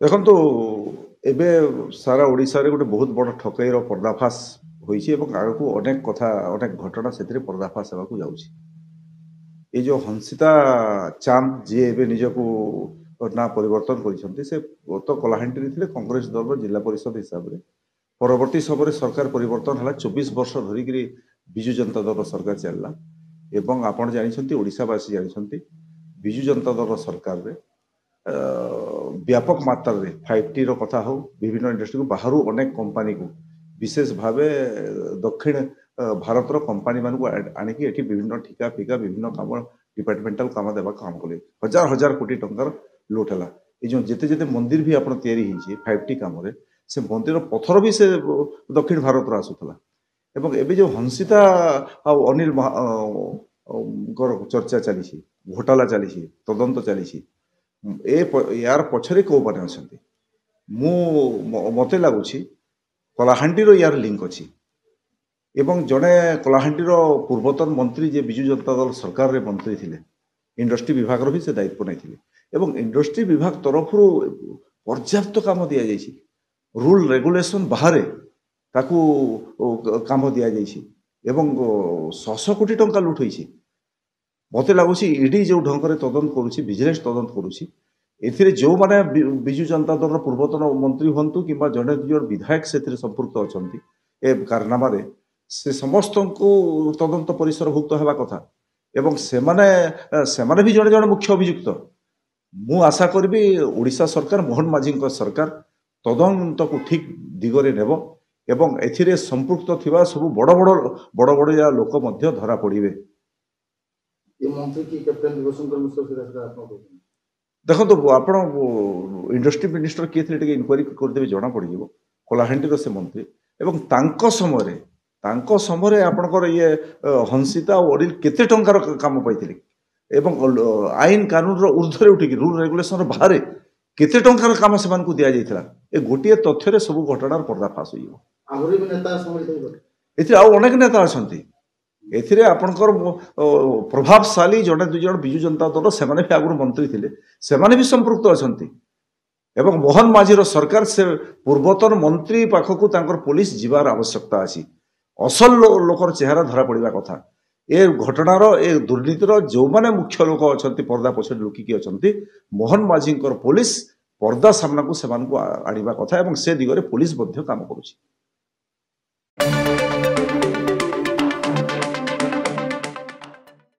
ଦେଖନ୍ତୁ ଏବେ ସାରା ଓଡ଼ିଶାରେ ଗୋଟେ ବହୁତ ବଡ଼ ଠକେଇର ପର୍ଦ୍ଦାଫାଶ ହୋଇଛି ଏବଂ ଆଗକୁ ଅନେକ କଥା ଅନେକ ଘଟଣା ସେଥିରେ ପର୍ଦ୍ଦାଫାଶ ହେବାକୁ ଯାଉଛି। ଏଇ ଯେଉଁ ହଂସିତା ଚାନ୍ଦ ଯିଏ ଏବେ ନିଜକୁ ନାଁ ପରିବର୍ତ୍ତନ କରିଛନ୍ତି ସେ ଗତ କଳାହାଣ୍ଡିରେ ଥିଲେ କଂଗ୍ରେସ ଦଳର ଜିଲ୍ଲା ପରିଷଦ ହିସାବରେ। ପରବର୍ତ୍ତୀ ସମୟରେ ସରକାର ପରିବର୍ତ୍ତନ ହେଲା 24 ବର୍ଷ ଧରିକିରି ବିଜୁ ଜନତା ଦଳର ସରକାର ଚାଲିଲା ଏବଂ ଆପଣ ଜାଣିଛନ୍ତି ଓଡ଼ିଶାବାସୀ ଜାଣିଛନ୍ତି ବିଜୁ ଜନତା ଦଳର ସରକାରରେ व्यापक मात्रा रे 5T रो कथा हो विभिन्न इंडस्ट्री को बाहर अनेक कंपनी को विशेष भाव दक्षिण भारत कंपनी मान आणिकी एठी विभिन्न ठिका फिका विभिन्न काम डिपार्टमेंटल काम देवा काम कले हजार हजार कोटी टंकार लुट है ये जो जिते जिते मंदिर भी आप 5T काम से मंदिर पथर भी से दक्षिण भारत आसूला एवं एबे जो हंसिता अनिल चर्चा चली घोटाला चली तदंत चली यार पछरे को माने अछंती मते लागुछि कलाहांडीर यार लिंक अछि एवं जड़े कलाहांडीर पूर्वतन मंत्री जे बिजु जनता दल सरकार रे मंत्री थिले इंडस्ट्री विभाग रो भी से दायित्व नै थिले एवं इंडस्ट्री विभाग तरफ पर्याप्त काम दिया जायछि रूल रेगुलेशन बाहर ताकू काम दिया जायछि एवं 600 कोटी टंका लुट होइछि मत लगुच इडी जो ढंग से तदंत करुच्ची विजिलेंस तदंत करुच्ची एथिरे जो माने बिजु जनता दल पूर्वतन मंत्री हंतु कि जड़े दुजन विधायक से संपुक्त अच्छा ए कारनामा से समस्त को तदंत परिसरभुक्त होगा कथा एवं सेमाने भी जड़े जड़े मुख्य अभियुक्त मु आशा करी ओडिशा सरकार मोहन माझी सरकार तदंत को ठीक दिगरे नेब एवं एथिरे संपुक्त थिबा सब बड़ बड़ बड़ बड़ लोक मध्य धरा पड़े ये मंत्री की कैप्टन दिवशंकर मिश्र से देखो तो आप इंडस्ट्री मिनिस्टर किए थे इनक्वारी करदे जना पड़ कलाहांडी से मंत्री एवं तांको समय आपणकर ये हंसिता और अनिल केते टंकार काम पाई आईन कानून ऊर्ध्वे उठिक रूल रेगुलेशन बाहर केते टंकार काम से दि जाता ए गोटे तथ्य सब घटनार पर्दाफाश हो अनेक नेता अच्छा एथिरे आपणकर प्रभावशाली जड़े दुज बिजु जनता दल से भी आगुरी मंत्री थे से भी संपृक्त अच्छा एवं मोहन माझीर सरकार से पूर्वतन मंत्री पाखक पुलिस जीवार आवश्यकता अच्छी असल लोकर चेहरा धरा पड़ा कथा ए घटनार ए दुर्नीतिर जो माने मुख्य लोक अच्छा पर्दा पछे लुकिकी अच्छा मोहन माझी पुलिस पर्दा सामना को आनिबा कथा एवं से दिगरे पुलिस काम करुछि।